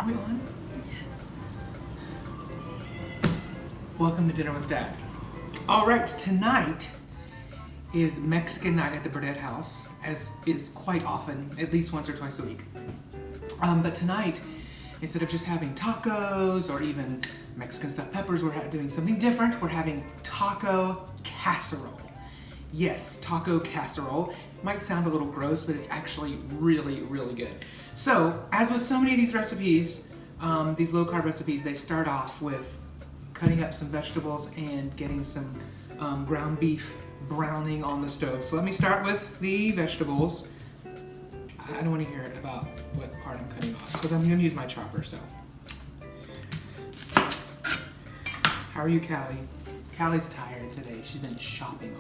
Are we on? Yes. Welcome to Dinner with Dad. All right, tonight is Mexican night at the Burdett house, as is quite often, at least once or twice a week. But tonight, instead of just having tacos or even Mexican stuffed peppers, we're doing something different. We're having taco casserole. Yes, taco casserole. Might sound a little gross, but it's actually really, really good. So, as with so many of these recipes, these low-carb recipes, they start off with cutting up some vegetables and getting some ground beef browning on the stove. So let me start with the vegetables. I don't want to hear about what part I'm cutting off because I'm going to use my chopper. So, how are you, Callie? Callie's tired today. She's been shopping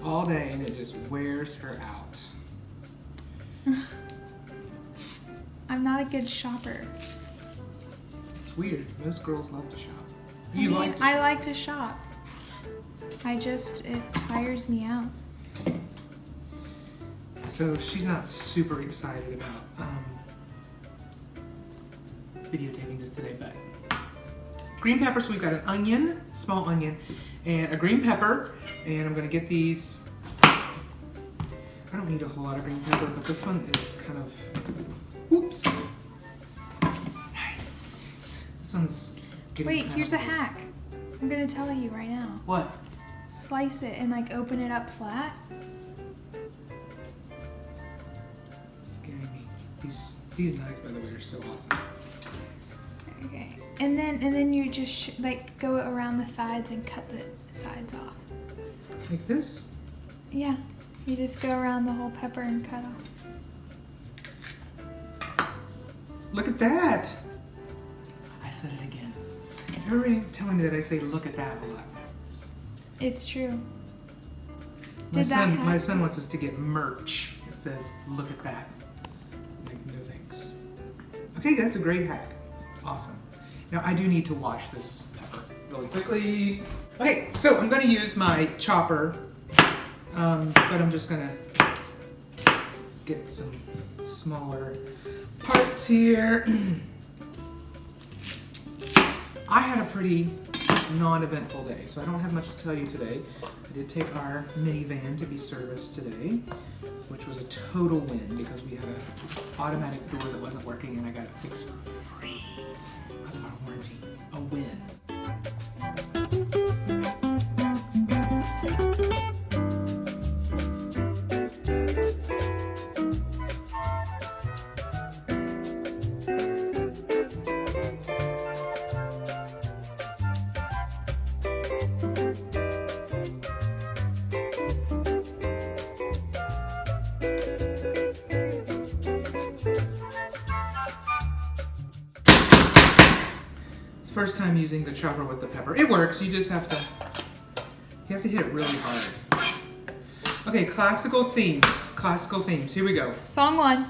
all day, and it just wears her out. I'm not a good shopper. It's weird. Most girls love to shop. I like to shop. It tires me out. So she's not super excited about videotaping this today, but green pepper. So we've got an onion, small onion, and a green pepper, and I'm gonna get these. I don't need a whole lot of green pepper, but this one is kind of, oops, nice. This one's getting Wait, kind here's of a hack. I'm gonna tell you right now. What? Slice it and like open it up flat. It's scaring me. These knives, by the way, are so awesome. Okay, and then you just like go around the sides and cut the sides off. Like this? Yeah, you just go around the whole pepper and cut off. Look at that! I said it again. Everybody's telling me that I say "look at that" a lot. It's true. My son wants us to get merch. It says "look at that." Like, no thanks. Okay, that's a great hack. Awesome. Now I do need to wash this pepper really quickly. Okay, so I'm gonna use my chopper, but I'm just gonna get some smaller parts here. I had a pretty non-eventful day, so I don't have much to tell you today. I did take our minivan to be serviced today, which was a total win because we had an automatic door that wasn't working and I got it fixed for free because of our warranty. A win. First time using the chopper with the pepper. It works, you just have to hit it really hard. Okay, classical themes, here we go. Song 1.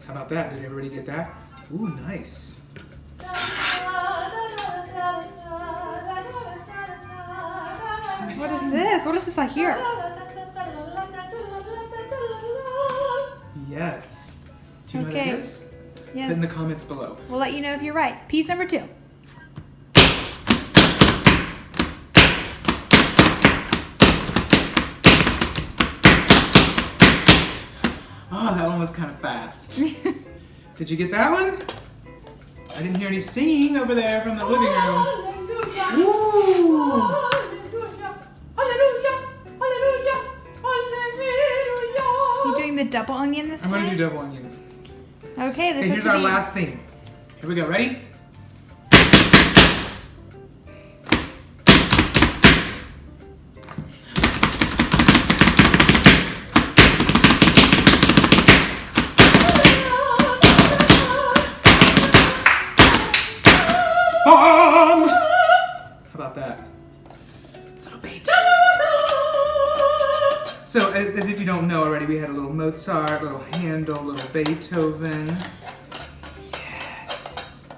How about that? Did everybody get that? Ooh, nice. What is this? What is this I hear? Yes. Do you know what Okay. it is? Yeah. Put in the comments below. We'll let you know if you're right. Piece number 2. Oh, that one was kind of fast. Did you get that one? I didn't hear any singing over there from the living room. Ooh. You doing the double onion this I'm time? gonna do double onion. Okay, this Okay, has here's to our be... last theme. Here we go, ready? Bomb! How about that? Little Beethoven. So, as if you don't know already, we had a little Mozart, little Handel, little Beethoven. Yes.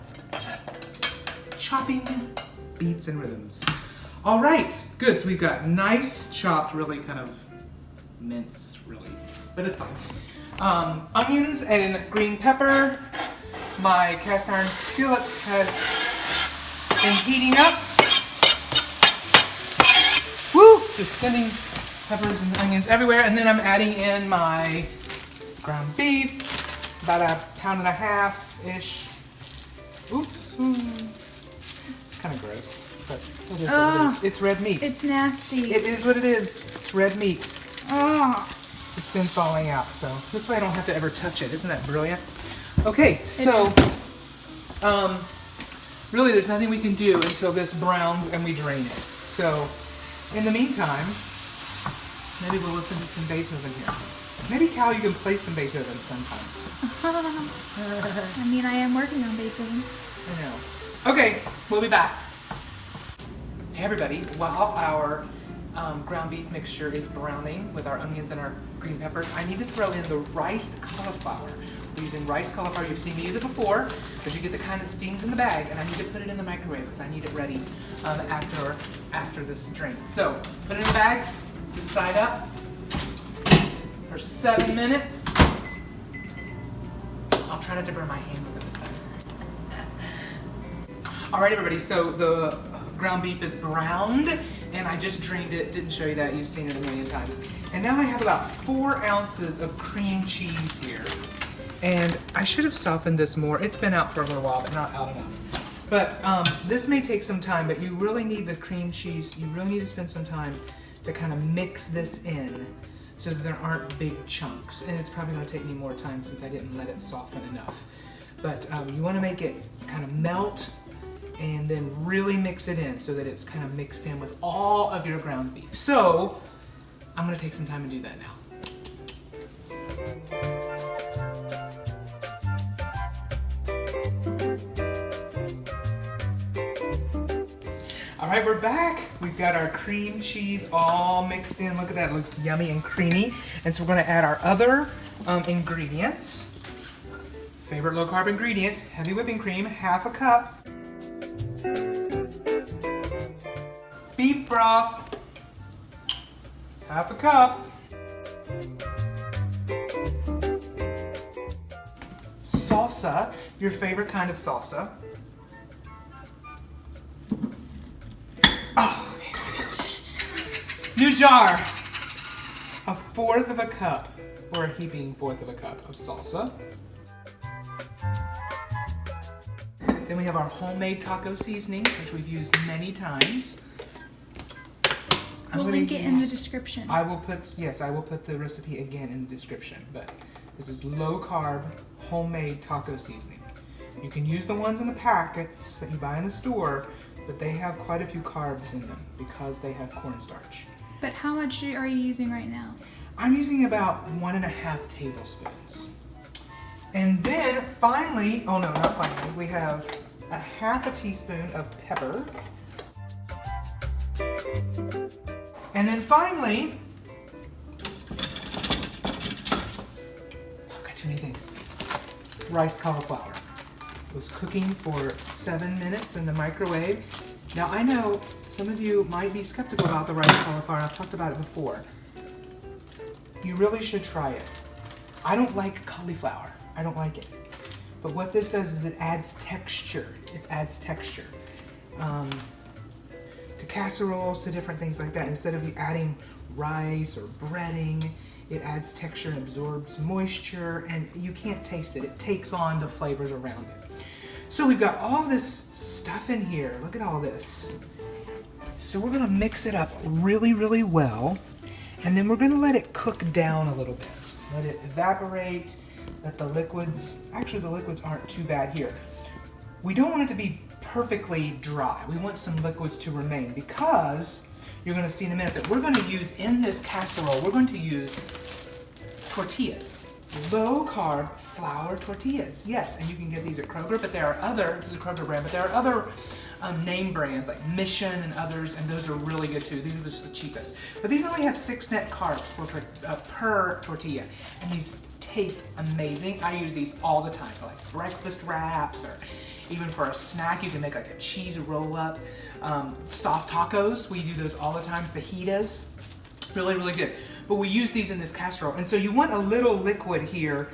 Chopping beats and rhythms. All right, good. So we've got nice chopped, really kind of minced, really, but it's fine. Onions and green pepper. My cast iron skillet has been heating up. Woo! Just sending peppers and onions everywhere. And then I'm adding in my ground beef, about 1.5 pounds-ish. Oops. It's kind of gross, but it is what it is. It's red meat. It's nasty. It is what it is. It's red meat. Oh. It's been falling out, so this way I don't have to ever touch it. Isn't that brilliant? Okay, so really there's nothing we can do until this browns and we drain it. So in the meantime, maybe we'll listen to some Beethoven here. Maybe, Cal, you can play some Beethoven sometime. I mean, I am working on Beethoven. I know. Okay, we'll be back. Hey everybody, while our ground beef mixture is browning with our onions and our green peppers, I need to throw in the riced cauliflower. We're using riced cauliflower. You've seen me use it before, but you get the kind that steams in the bag, and I need to put it in the microwave because I need it ready after this drain. So put it in the bag, this side up for 7 minutes. I'll try not to burn my hand with it this time. All right, everybody, so the ground beef is browned, and I just drained it. Didn't show you that. You've seen it a million times. And now I have about 4 ounces of cream cheese here. And I should have softened this more. It's been out for a little while, but not out enough. But this may take some time, but you really need the cream cheese. You really need to spend some time to kind of mix this in so that there aren't big chunks. And it's probably going to take me more time since I didn't let it soften enough. But you want to make it kind of melt and then really mix it in so that it's kind of mixed in with all of your ground beef. So I'm going to take some time and do that now. All right, we're back. We've got our cream cheese all mixed in. Look at that, it looks yummy and creamy. And so we're gonna add our other ingredients. Favorite low carb ingredient, heavy whipping cream, 1/2 cup. Beef broth, 1/2 cup. Salsa, your favorite kind of salsa. Oh, new jar. 1/4 cup, or a heaping 1/4 cup of salsa. Then we have our homemade taco seasoning, which we've used many times. We'll link it in the description. I will put the recipe again in the description, but this is low carb homemade taco seasoning. You can use the ones in the packets that you buy in the store, but they have quite a few carbs in them because they have cornstarch. But how much are you using right now? I'm using about 1.5 tablespoons. And then finally, oh no, not finally, we have 1/2 teaspoon of pepper. And then finally, oh, got too many things. Riced cauliflower. It was cooking for 7 minutes in the microwave. Now I know some of you might be skeptical about the riced cauliflower. I've talked about it before. You really should try it. I don't like cauliflower. I don't like it. But what this does is it adds texture. It adds texture. To casseroles, to different things like that. Instead of you adding rice or breading, it adds texture and absorbs moisture, and you can't taste it. It takes on the flavors around it. So we've got all this stuff in here. Look at all this. So we're gonna mix it up really, really well, and then we're gonna let it cook down a little bit. Let it evaporate, let the liquids, actually the liquids aren't too bad here. We don't want it to be perfectly dry. We want some liquids to remain because you're gonna see in a minute that we're gonna use in this casserole, we're going to use tortillas. Low carb flour tortillas. Yes, and you can get these at Kroger, but there are other, this is a Kroger brand, but there are other name brands like Mission and others, and those are really good too. These are just the cheapest. But these only have 6 net carbs per tortilla, and these taste amazing. I use these all the time for like breakfast wraps, or even for a snack. You can make like a cheese roll up. soft tacos. We do those all the time. Fajitas, really, really good. But we use these in this casserole. And so you want a little liquid here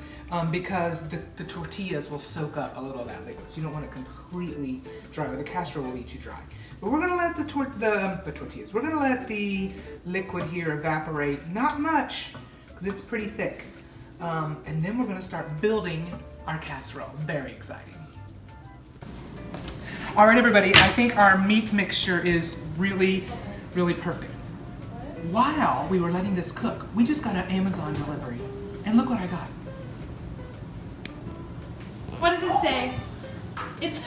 because the tortillas will soak up a little of that liquid. So you don't want it completely dry, or the casserole will eat you dry. But we're gonna let the tortillas, we're gonna let the liquid here evaporate, not much, because it's pretty thick. And then we're gonna start building our casserole. Very exciting. All right, everybody, I think our meat mixture is really, really perfect. While we were letting this cook, we just got an Amazon delivery. And look what I got. What does it say? It's...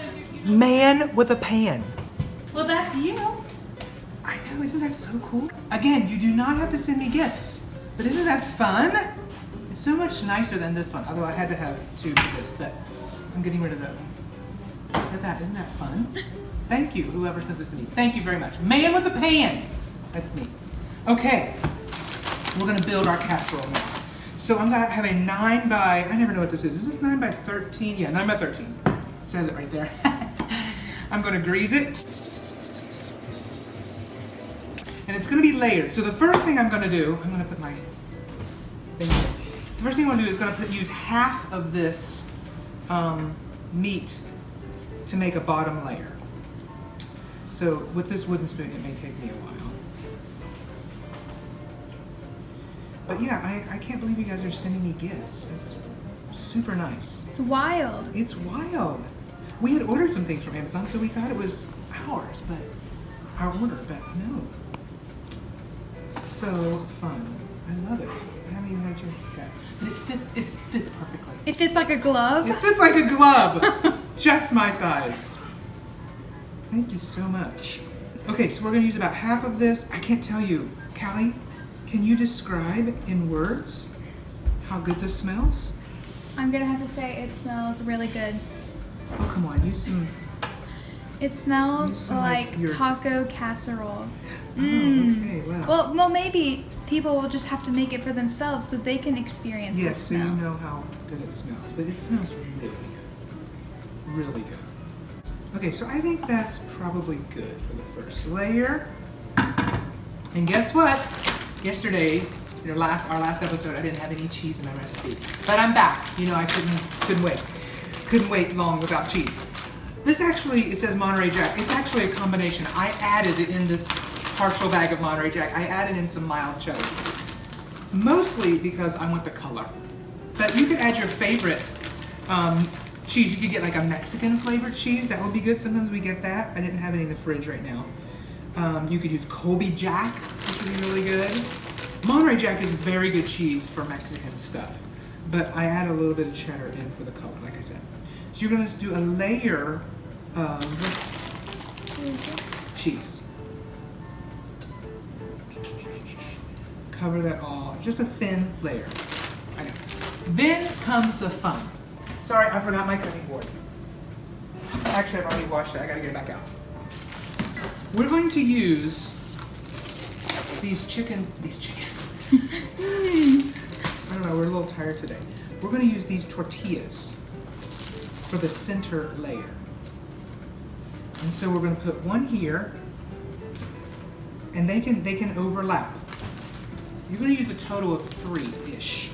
Man with a pan. Well, that's you. I know, isn't that so cool? Again, you do not have to send me gifts, but isn't that fun? It's so much nicer than this one, although I had to have two for this, but I'm getting rid of them. Look at that, isn't that fun? Thank you, whoever sent this to me. Thank you very much. Man with a pan. That's me. Okay, we're gonna build our casserole now. So I'm gonna have a 9 by, I never know what this is. Is this 9 by 13? Yeah, 9 by 13. It says it right there. I'm gonna grease it. And it's gonna be layered. So the first thing I'm gonna do, I'm gonna put my thing here. The first thing I'm gonna do is use half of this meat to make a bottom layer. So with this wooden spoon, it may take me a while. But yeah, I can't believe you guys are sending me gifts. That's super nice. It's wild. It's wild. We had ordered some things from Amazon, so we thought it was ours, but our order, but no. So fun. I love it. I haven't even had a chance to do that. But it fits perfectly. It fits like a glove? It fits like a glove. Just my size. Thank you so much. Okay, so we're gonna use about half of this. I can't tell you, Callie, can you describe in words how good this smells? I'm gonna have to say it smells really good. Oh, come on, use some. It smells some, like your... taco casserole. Oh, okay, wow. Well, maybe people will just have to make it for themselves so they can experience the smell. Yes, so you know how good it smells. But it smells really good. Really good. Okay, so I think that's probably good for the first layer. And guess what? Yesterday, our last episode, I didn't have any cheese in my recipe. But I'm back. You know, I couldn't wait long without cheese. This actually, it says Monterey Jack. It's actually a combination. I added in this partial bag of Monterey Jack, I added in some mild cheddar. Mostly because I want the color. But you could add your favorite cheese. You could get like a Mexican flavored cheese. That would be good. Sometimes we get that. I didn't have any in the fridge right now. You could use Colby Jack, which would be really good. Monterey Jack is very good cheese for Mexican stuff. But I add a little bit of cheddar in for the color, like I said. So you're gonna do a layer of cheese. Cover that all, just a thin layer. I know. Then comes the fun. Sorry, I forgot my cutting board. Actually, I've already washed it. I gotta get it back out. We're going to use these chicken. I don't know, we're a little tired today. We're gonna use these tortillas for the center layer. And so we're gonna put one here, and they can overlap. You're gonna use a total of 3-ish.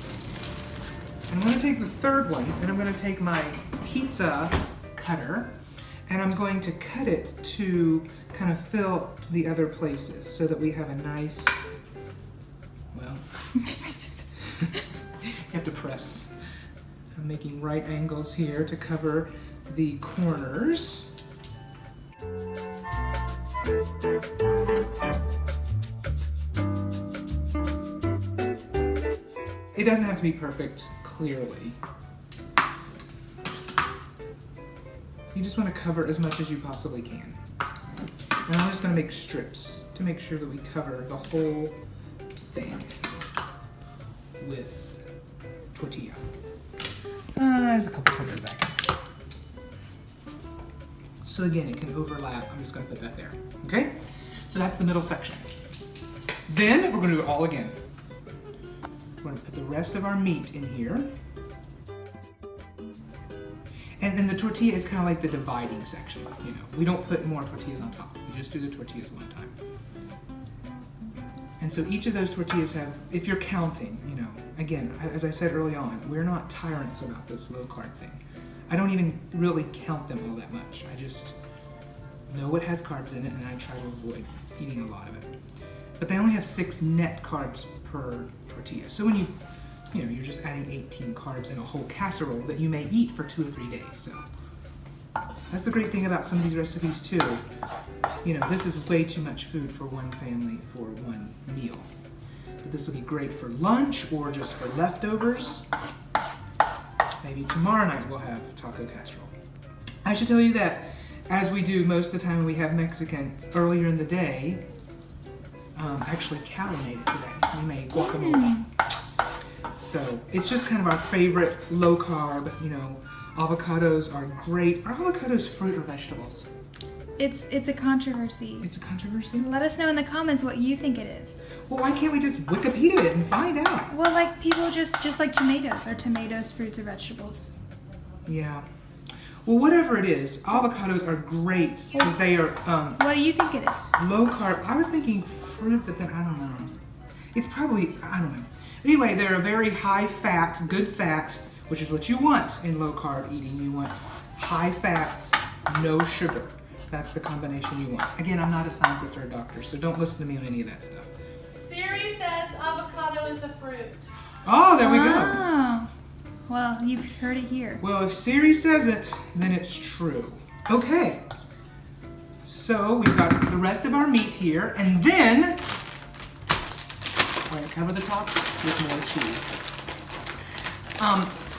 And I'm gonna take the third one, and I'm gonna take my pizza cutter, and I'm going to cut it to kind of fill the other places so that we have a nice, well, you have to press. I'm making right angles here to cover the corners. It doesn't have to be perfect, clearly. You just want to cover as much as you possibly can. And I'm just going to make strips to make sure that we cover the whole thing with tortilla. There's a couple places I can. So again, it can overlap. I'm just going to put that there. Okay? So that's the middle section. Then we're going to do it all again. We're going to put the rest of our meat in here. And then the tortilla is kind of like the dividing section, you know. We don't put more tortillas on top. We just do the tortillas one time. And so each of those tortillas have, if you're counting, you know, again, as I said early on, we're not tyrants about this low carb thing. I don't even really count them all that much. I just know what has carbs in it, and I try to avoid eating a lot of it. But they only have 6 net carbs per tortilla. So when you know, you're just adding 18 carbs in a whole casserole that you may eat for 2 or 3 days. So that's the great thing about some of these recipes too. You know, this is way too much food for one family for one meal. But this will be great for lunch or just for leftovers. Maybe tomorrow night we'll have taco casserole. I should tell you that as we do most of the time when we have Mexican earlier in the day, actually Callie made it today. We made guacamole. So it's just kind of our favorite low carb, you know, avocados are great. Are avocados fruit or vegetables? It's a controversy. It's a controversy? Let us know in the comments what you think it is. Well, why can't we just Wikipedia it and find out? Well, like people just like tomatoes. Are tomatoes fruits or vegetables? Yeah. Well, whatever it is, avocados are great because they are What do you think it is? low carb. I was thinking fruit, but then I don't know. It's probably, I don't know. Anyway, they're a very high fat, good fat, which is what you want in low carb eating. You want high fats, no sugar. That's the combination you want. Again, I'm not a scientist or a doctor, so don't listen to me on any of that stuff. Siri says avocado is a fruit. Oh, there we go. Oh. Well, you've heard it here. Well, if Siri says it, then it's true. Okay. So we've got the rest of our meat here, and then we're gonna cover the top with more cheese.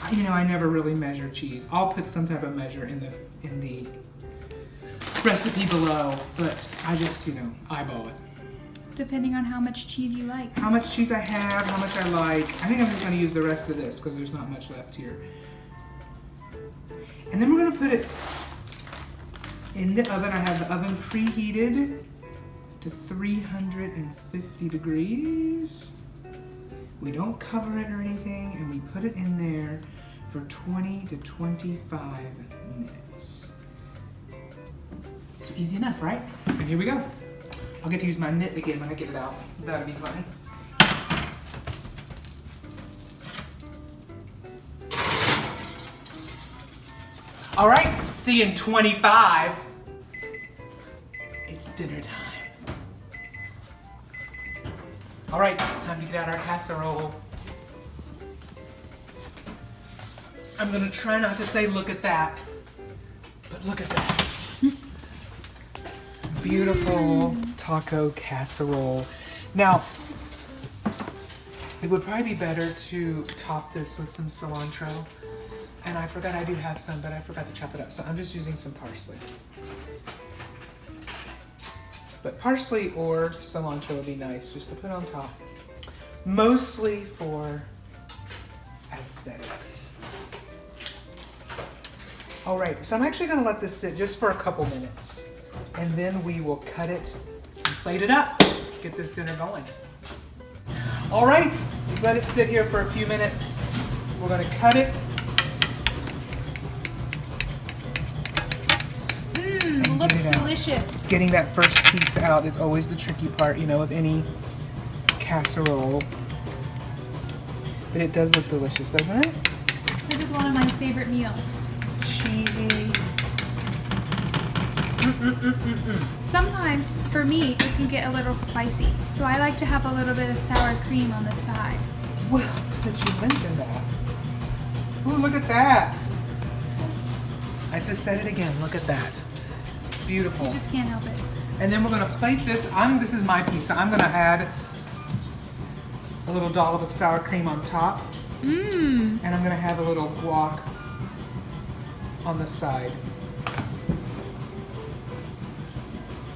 You know, I never really measure cheese. I'll put some type of measure in the recipe below, but I just, you know, eyeball it. Depending on how much cheese you like. How much cheese I have, how much I like. I think I'm just gonna use the rest of this because there's not much left here. And then we're gonna put it in the oven. I have the oven preheated to 350 degrees. We don't cover it or anything, and we put it in there for 20 to 25 minutes. So easy enough, right? And here we go. I'll get to use my mitt again when I get it out. That'll be fun. All right, see you in 25. It's dinner time. All right, it's time to get out our casserole. I'm gonna try not to say look at that, but look at that. Beautiful taco casserole. Now, it would probably be better to top this with some cilantro. And I forgot I do have some, but I forgot to chop it up. So I'm just using some parsley. But parsley or cilantro would be nice just to put on top. Mostly for aesthetics. All right, so I'm actually gonna let this sit just for a couple minutes. And then we will cut it and plate it up. Get this dinner going. All right, we've let it sit here for a few minutes. We're gonna cut it. Looks delicious. Getting that first piece out is always the tricky part, you know, of any casserole. But it does look delicious, doesn't it? This is one of my favorite meals. Cheesy. Sometimes, for me, it can get a little spicy. So I like to have a little bit of sour cream on the side. Well, since you mentioned that. Ooh, look at that. I just said it again, look at that. Beautiful. You just can't help it. And then we're gonna plate this. This is my piece, so I'm gonna add a little dollop of sour cream on top. And I'm gonna have a little guac on the side.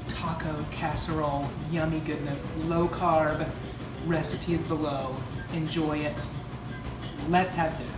Taco casserole, yummy goodness, low carb, recipe is below. Enjoy it. Let's have dinner.